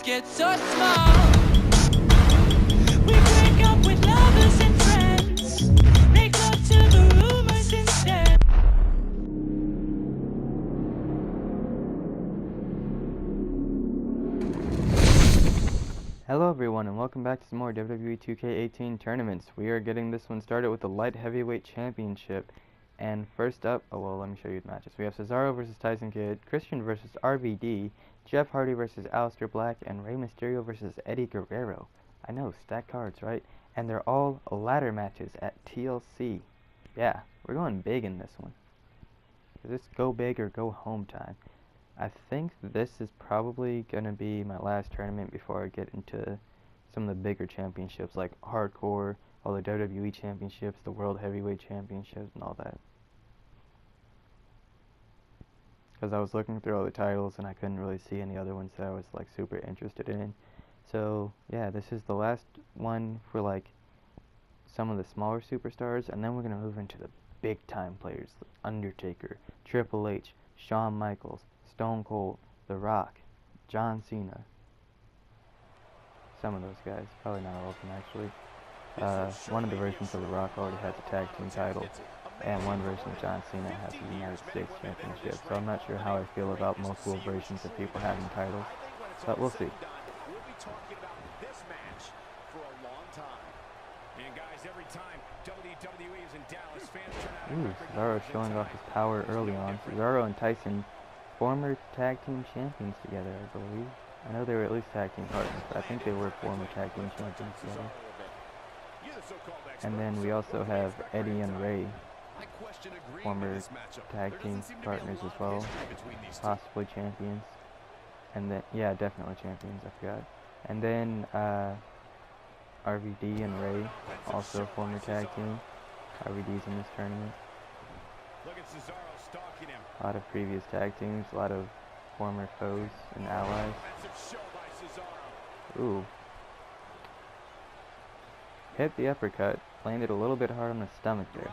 get so small. We break up with lovers and friends. Make love to the rumors instead. Hello everyone and welcome back to some more WWE 2K18 tournaments. We are getting this one started with the Light Heavyweight Championship. And first up, let me show you the matches. We have Cesaro versus Tyson Kidd, Christian versus RVD, Jeff Hardy versus Aleister Black, and Rey Mysterio versus Eddie Guerrero. I know, stacked cards, right? And they're all ladder matches at TLC. Yeah, we're going big in this one. Is this go big or go home time? I think this is probably going to be my last tournament before I get into some of the bigger championships like Hardcore, all the WWE championships, the World Heavyweight Championships, and all that. Because I was looking through all the titles and I couldn't really see any other ones that I was like super interested in. So yeah, this is the last one for like some of the smaller superstars, and then we're going to move into the big time players. Undertaker, Triple H, Shawn Michaels, Stone Cold, The Rock, John Cena. Some of those guys, probably not all of them actually. One of the versions of The Rock already has a tag team title, and one version of John Cena has the United States Championship. So I'm not sure how I feel about multiple versions of people having titles, but we'll see. Ooh, Cesaro showing off his power early on. Cesaro and Tyson, former tag team champions together, I believe. I know they were at least tag team partners, but I think they were former tag team champions together. And then we also have Eddie and Rey, former tag team partners as well, possibly champions. And then, yeah, definitely champions, I forgot. And then RVD and Rey, also former tag team. RVD's in this tournament. A lot of previous tag teams, a lot of former foes and allies. Ooh. Hit the uppercut, landed a little bit hard on the stomach there.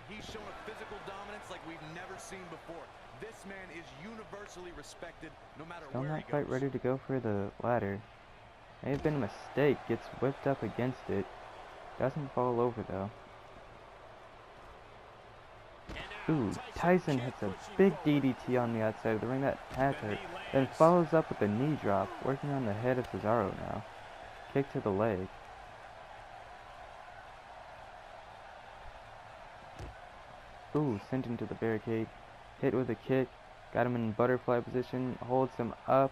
He's shown a physical dominance like we've never seen before. This man is universally respected no matter where he goes. I'm not quite ready to go for the ladder. May have been a mistake, gets whipped up against it. Doesn't fall over though. Ooh, Tyson hits a big DDT on the outside of the ring. That had hurt. Then follows up with a knee drop, working on the head of Cesaro now. Kick to the leg. Ooh, sent him to the barricade. Hit with a kick. Got him in butterfly position. Holds him up.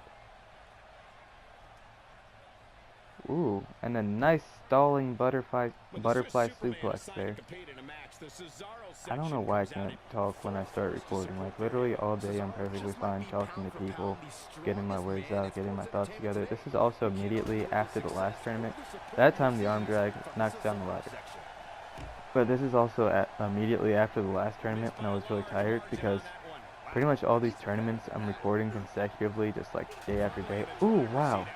Ooh, and a nice stalling butterfly suplex there. I don't know why I can't talk when I start recording. Like, literally all day I'm perfectly fine talking to people, getting my words out, getting my thoughts together. This is also immediately after the last tournament. That time the arm drag knocks down the ladder. But this is also immediately after the last tournament when I was really tired, because pretty much all these tournaments I'm recording consecutively, just like day after day. Ooh, wow.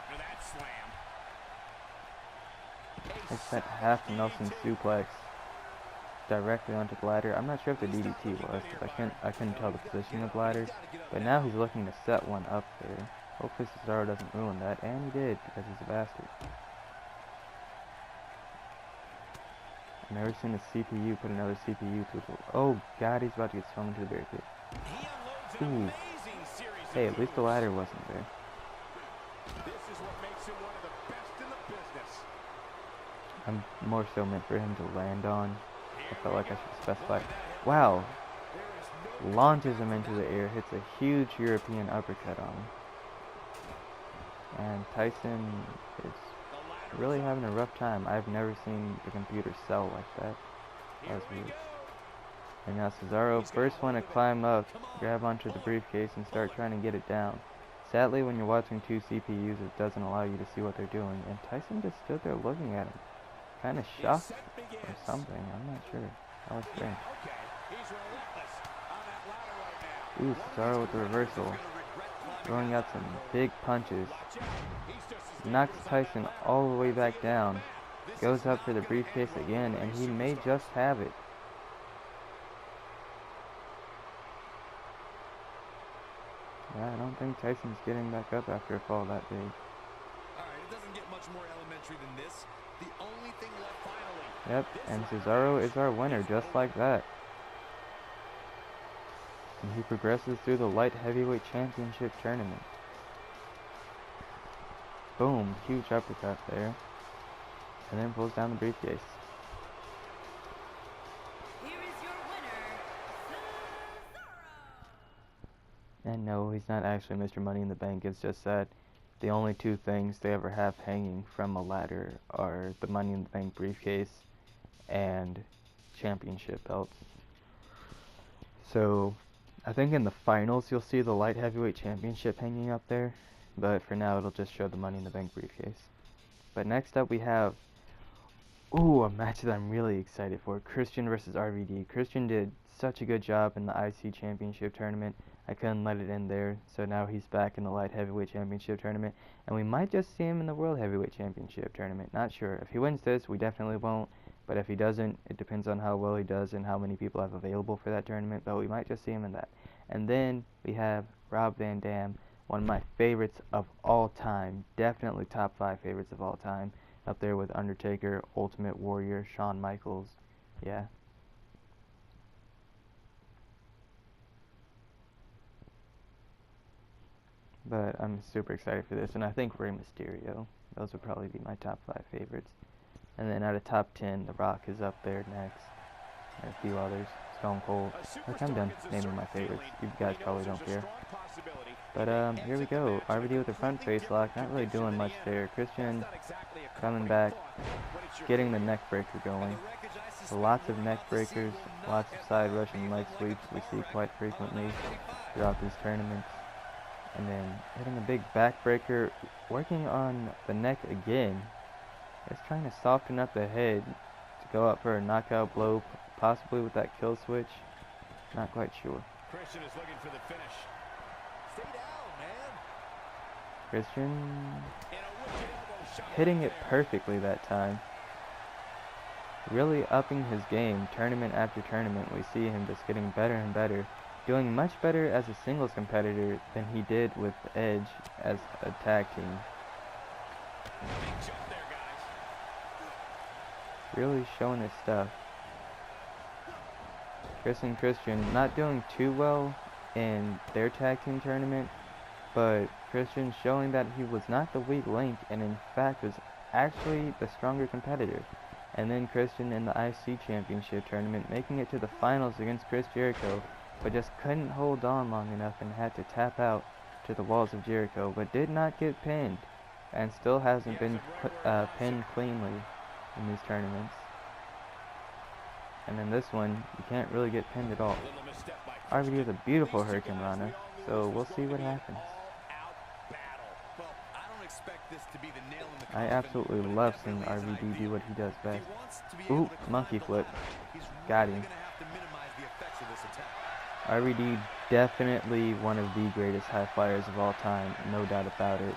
It's that half Nelson suplex directly onto the ladder. I'm not sure if the DDT was, because I couldn't tell the position of the ladder. But now he's looking to set one up there. Hopefully Cesaro doesn't ruin that, and he did, because he's a bastard. I've never seen a CPU put another CPU through the... Oh god, he's about to get thrown into the barricade. Ooh. Hey, at least the ladder wasn't there. I'm more so meant for him to land on. I felt like I should specify. Wow. Launches him into the air, hits a huge European uppercut on him. And Tyson is really having a rough time. I've never seen the computer sell like that. That was weird. And now Cesaro, first one to climb up, grab onto the briefcase and start trying to get it down. Sadly, when you're watching two CPUs, it doesn't allow you to see what they're doing. And Tyson just stood there looking at him. Kind of shocked or something, I'm not sure. That was strange. Ooh, Cesaro with the reversal. Throwing out some big punches. Knocks Tyson all the way back down. Goes up for the briefcase again, and he may just have it. Yeah, I don't think Tyson's getting back up after a fall that big. entry than this. The only thing left finally. Yep, and Cesaro is our winner, just like that. And he progresses through the Light Heavyweight Championship tournament. Boom, huge uppercut there. And then pulls down the briefcase. Here is your winner, Cesaro. And no, he's not actually Mr. Money in the Bank. It's just that the only two things they ever have hanging from a ladder are the Money in the Bank briefcase and championship belts. So, I think in the finals you'll see the Light Heavyweight Championship hanging up there, but for now it'll just show the Money in the Bank briefcase. But next up we have, a match that I'm really excited for, Christian versus RVD. Christian did such a good job in the IC Championship tournament. I couldn't let it end there, so now he's back in the Light Heavyweight Championship tournament, and we might just see him in the World Heavyweight Championship tournament. Not sure. If he wins this, we definitely won't, but if he doesn't, it depends on how well he does and how many people have available for that tournament, but we might just see him in that. And then we have Rob Van Dam, one of my favorites of all time, definitely top 5 favorites of all time, up there with Undertaker, Ultimate Warrior, Shawn Michaels. Yeah. But I'm super excited for this, and I think Rey Mysterio. Those would probably be my top 5 favorites. And then out of top 10, The Rock is up there next, and a few others. Stone Cold. Like, I'm done naming my favorites. You guys probably don't care. But here we go. RVD with the front face lock. Not really doing much there. Christian coming back, getting the neck breaker going. Lots of neck breakers, lots of side Russian leg sweeps we see quite frequently throughout these tournaments. And then hitting a big backbreaker, working on the neck again. Just trying to soften up the head to go up for a knockout blow, possibly with that kill switch. Not quite sure. Christian is looking for the finish. Stay down, man. Christian And a wicked elbow shot hitting it there. perfectly that time. Really upping his game tournament after tournament. We see him just getting better and better. Doing much better as a singles competitor than he did with Edge as a tag team. Big jump there, guys. Really showing his stuff. Chris and Christian not doing too well in their tag team tournament, but Christian showing that he was not the weak link and in fact was actually the stronger competitor. And then Christian in the IC Championship tournament making it to the finals against Chris Jericho, but just couldn't hold on long enough and had to tap out to the walls of Jericho, but did not get pinned, and still hasn't been pinned cleanly in these tournaments. And in this one, you can't really get pinned at all. Little misstep by Christian. RVD has a beautiful Hurricane Rana, so we'll see what happens. All-out battle. Well, I don't expect this to be the nail in the I coffin, absolutely but it love definitely seeing is an RVD ideal. do what he does If best. he wants to be able Ooh, to climb monkey the flip. ladder, he's Got really him. gonna have to minimize the effects of this attack. RVD definitely one of the greatest high flyers of all time, no doubt about it.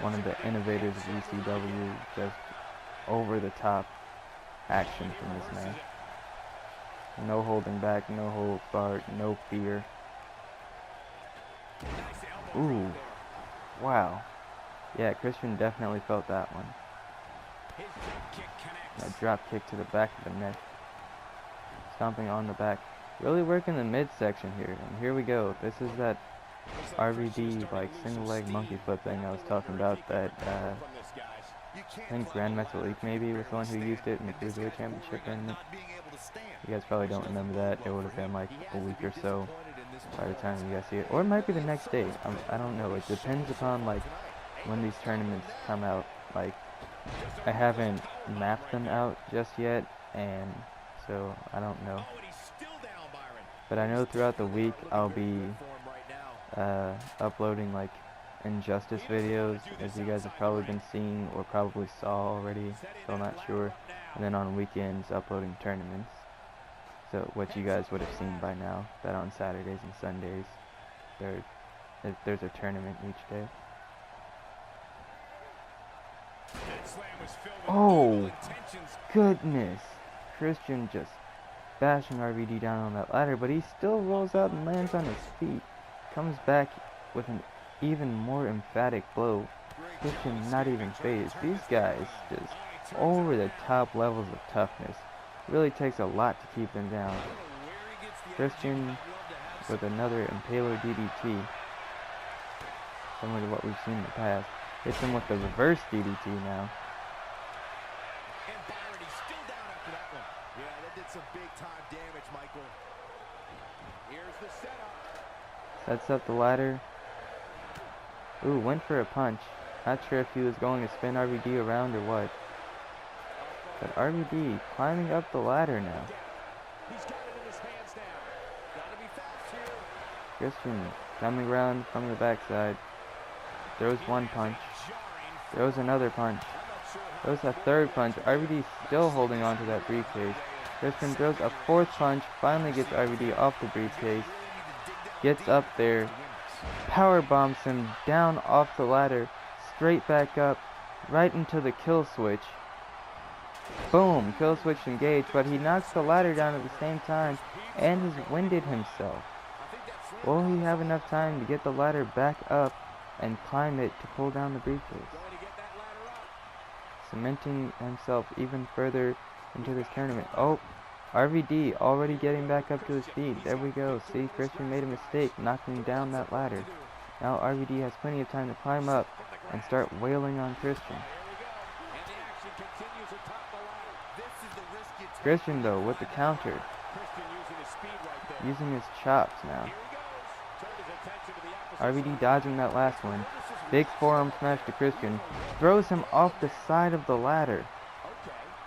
One of the innovators of ECW, just over the top action from this man. No holding back, no holds barred, no fear. Nice elbow Ooh, drop there. wow. Yeah, Christian definitely felt that one. His jump kick connects. A drop kick to the back of the neck. Stomping on the back. Really working the midsection here. And here we go. This is that RVD like single leg monkey flip thing I was talking about that From this, guys. You I can't think climb a Grandmaster ladder Leak maybe was the one who and used it in the this Cruiserweight guy's Championship worried about tournament. not being able to stand. You guys probably don't remember that. It would have been like He a has to week be or so disappointed in this by the time performance. you guys see it. Or it might be the next day. I don't know. It depends upon like when these tournaments come out. Like I haven't mapped them out just yet, and so I don't know. Oh, and he's still down, Byron. But I know throughout the week I'll be Form right now. uploading like Injustice videos, as you guys have probably been seeing or probably saw already, still not sure. And then on weekends uploading tournaments. So what you guys would have seen by now, that on Saturdays and Sundays there's a tournament each day. That slam was filled with Oh, evil intentions. goodness. Christian just bashing RVD down on that ladder, but he still rolls out and lands on his feet. Comes back with an even more emphatic blow. Great Christian not even phased. These guys just over the top levels of toughness. Really takes a lot to keep them down. Christian with another Impaler DDT, similar to what we've seen in the past. Hits him with the reverse DDT now. And Byron, he's still down after that one. Yeah, that did some big time damage, Michael. Here's the setup. Sets up the ladder. Ooh, went for a punch. Not sure if he was going to spin RVD around or what. But RVD climbing up the ladder now. He's got it in his hands now. Gotta be fast here. Christian coming around from the backside. Throws one punch. Throws another punch. Throws a third punch. RVD still holding on to that briefcase. Christian throws a fourth punch. Finally gets RVD off the briefcase. Gets up there. Power bombs him down off the ladder. Straight back up. Right into the kill switch. Boom. Kill switch engaged. But he knocks the ladder down at the same time. And has winded himself. Will he have enough time to get the ladder back up and climb it to pull down the briefcase? Cementing himself even further into this tournament. Oh, RVD already getting back up to his feet. There we go. See, Christian made a mistake knocking down that ladder. Now RVD has plenty of time to climb up and start wailing on Christian. Christian though with the counter. Using his chops now. RVD dodging that last one. Big forearm smash to Christian. Throws him off the side of the ladder.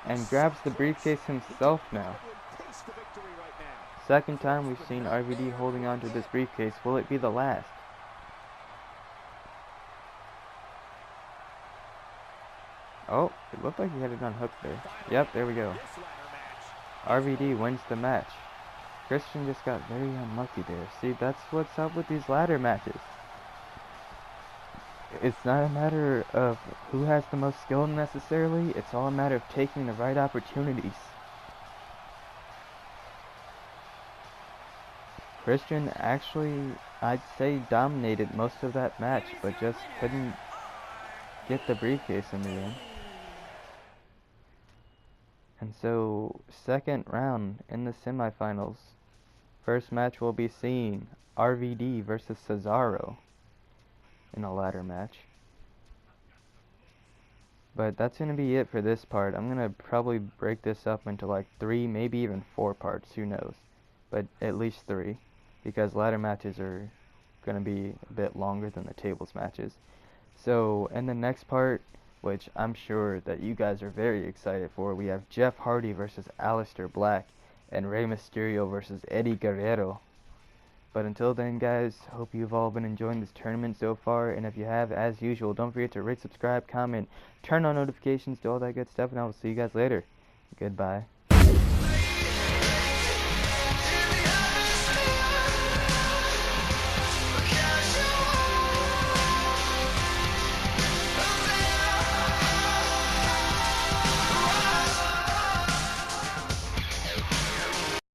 And grabs the briefcase himself now. Second time we've seen RVD holding on to this briefcase. Will it be the last? Oh, it looked like he had it on hook there. Yep, there we go. RVD wins the match. Christian just got very unlucky there. See, that's what's up with these ladder matches. It's not a matter of who has the most skill necessarily. It's all a matter of taking the right opportunities. Christian actually, I'd say, dominated most of that match, but just couldn't get the briefcase in the end. And so, second round in the semifinals. First match we'll be seeing RVD versus Cesaro in a ladder match. But that's going to be it for this part. I'm going to probably break this up into like 3, maybe even 4 parts, who knows. But at least 3, because ladder matches are going to be a bit longer than the tables matches. So in the next part, which I'm sure that you guys are very excited for, we have Jeff Hardy versus Aleister Black and Rey Mysterio versus Eddie Guerrero. But until then, guys, hope you've all been enjoying this tournament so far, and if you have, as usual, don't forget to rate, subscribe, comment, turn on notifications, do all that good stuff, and I will see you guys later. Goodbye.